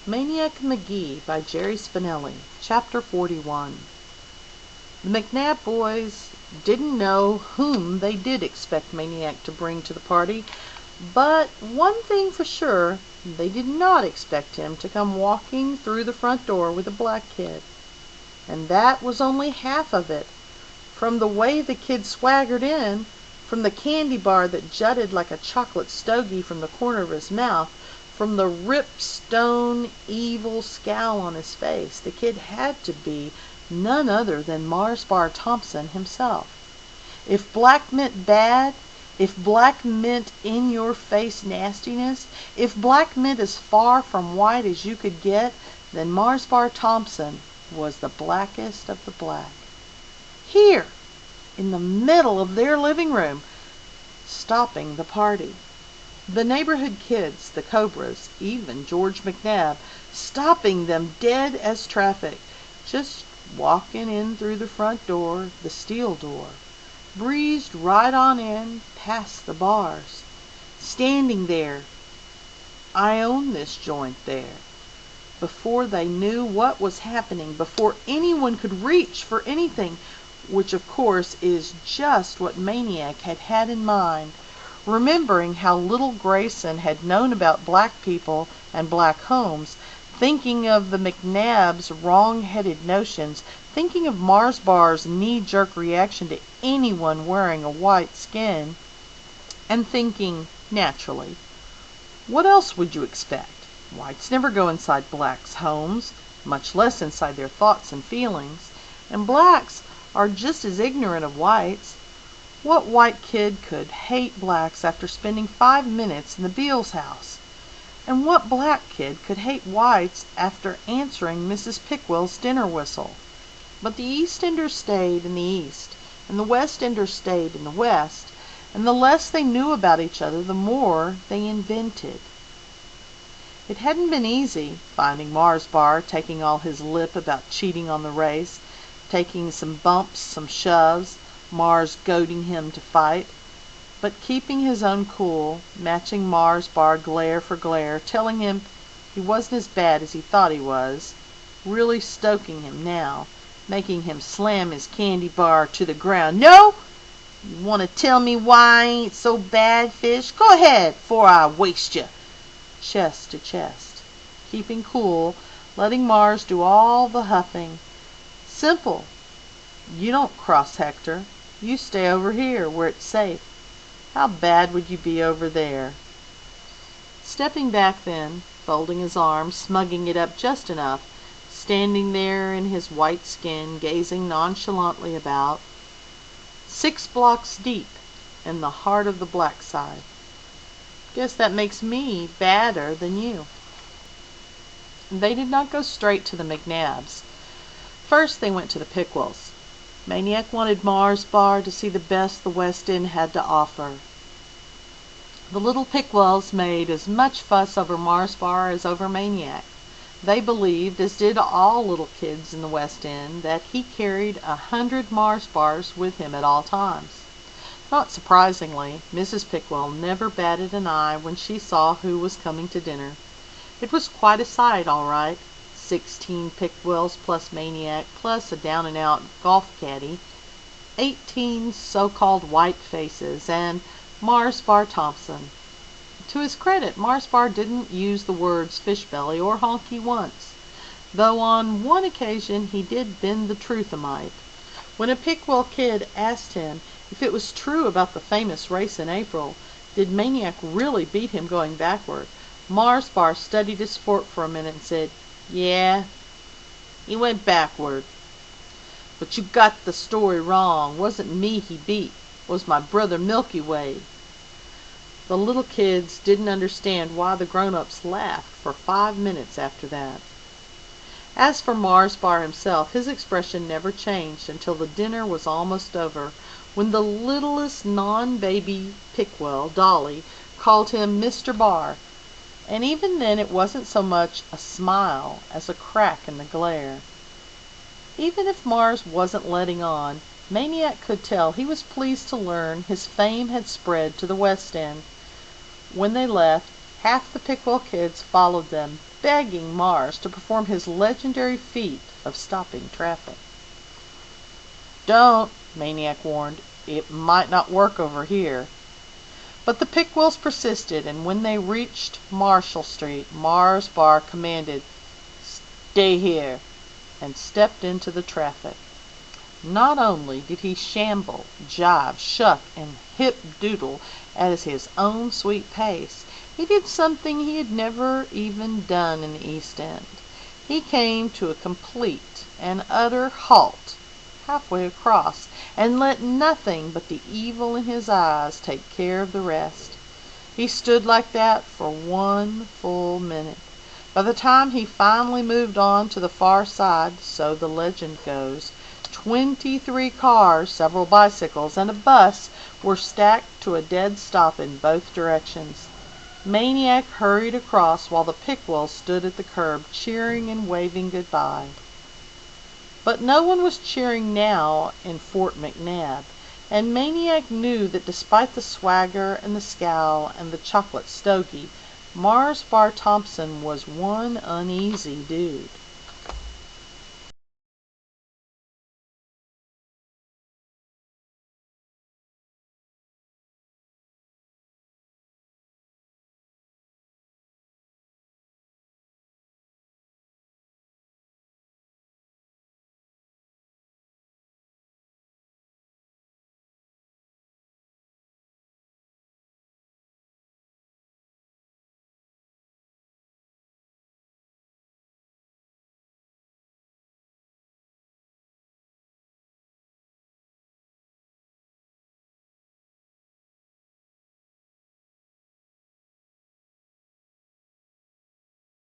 Maniac Magee by Jerry Spinelli, Chapter 41. The McNabb boys didn't know whom they did expect Maniac to bring to the party, but one thing for sure, they did not expect him to come walking through the front door with a black kid. And that was only half of it. From the way the kid swaggered in, from the candy bar that jutted like a chocolate stogie from the corner of his mouth, from the ripstone evil scowl on his face, the kid had to be none other than Mars Bar Thompson himself. If black meant bad, if black meant in-your-face nastiness, if black meant as far from white as you could get, then Mars Bar Thompson was the blackest of the black. Here, in the middle of their living room, stopping the party. The neighborhood kids, the Cobras, even George McNabb, stopping them dead as traffic, just walking in through the front door, the steel door, breezed right on in, past the bars, standing there, I own this joint there, before they knew what was happening, before anyone could reach for anything, which of course is just what Maniac had had in mind. Remembering how little Grayson had known about black people and black homes, thinking of the McNabbs' wrong-headed notions, thinking of Mars Bar's knee-jerk reaction to anyone wearing a white skin, and thinking, naturally, what else would you expect? Whites never go inside blacks' homes, much less inside their thoughts and feelings, and blacks are just as ignorant of whites. What white kid could hate blacks after spending 5 minutes in the Beals house? And what black kid could hate whites after answering Mrs. Pickwell's dinner whistle? But the East Enders stayed in the East, and the West Enders stayed in the West, and the less they knew about each other, the more they invented. It hadn't been easy, finding Mars Bar taking all his lip about cheating on the race, taking some bumps, some shoves, Mars goading him to fight, but keeping his own cool, matching Mars Bar glare for glare, telling him he wasn't as bad as he thought he was, really stoking him now, making him slam his candy bar to the ground. No? You want to tell me why I ain't so bad, fish? Go ahead, 'fore I waste you. Chest to chest, keeping cool, letting Mars do all the huffing. Simple. You don't cross Hector. You stay over here, where it's safe. How bad would you be over there? Stepping back then, folding his arms, smugging it up just enough, standing there in his white skin, gazing nonchalantly about, 6 blocks deep in the heart of the black side. Guess that makes me badder than you. They did not go straight to the McNabbs. First they went to the Pickwells. Maniac wanted Mars Bar to see the best the West End had to offer. The little Pickwells made as much fuss over Mars Bar as over Maniac. They believed, as did all little kids in the West End, that he carried 100 Mars Bars with him at all times. Not surprisingly, Mrs. Pickwell never batted an eye when she saw who was coming to dinner. It was quite a sight, all right. 16 Pickwells plus Maniac plus a down-and-out golf caddy, 18 so-called white faces, and Mars Bar Thompson. To his credit, Mars Bar didn't use the words fishbelly or honky once, though on one occasion he did bend the truth a mite. When a Pickwell kid asked him if it was true about the famous race in April, did Maniac really beat him going backward, Mars Bar studied his sport for a minute and said, "Yeah, he went backward. But you got the story wrong. Wasn't me he beat. Was my brother Milky Way." The little kids didn't understand why the grown-ups laughed for 5 minutes after that. As for Mars Bar himself, his expression never changed until the dinner was almost over, when the littlest non-baby Pickwell, Dolly, called him Mr. Bar. And even then it wasn't so much a smile as a crack in the glare. Even if Mars wasn't letting on, Maniac could tell he was pleased to learn his fame had spread to the West End. When they left, half the Pickwell kids followed them, begging Mars to perform his legendary feat of stopping traffic. "Don't," Maniac warned. "It might not work over here." But the Pickwills persisted, and when they reached Marshall Street, Mars Bar commanded, "Stay here," and stepped into the traffic. Not only did he shamble, jive, shuck, and hip-doodle at his own sweet pace, he did something he had never even done in the East End. He came to a complete and utter halt halfway across, and let nothing but the evil in his eyes take care of the rest. He stood like that for 1 full minute. By the time he finally moved on to the far side, so the legend goes, 23 cars, several bicycles, and a bus were stacked to a dead stop in both directions. Maniac hurried across while the Pickwills stood at the curb, cheering and waving goodbye. But no one was cheering now in Fort McNabb, and Maniac knew that despite the swagger and the scowl and the chocolate stogie, Mars Bar Thompson was one uneasy dude.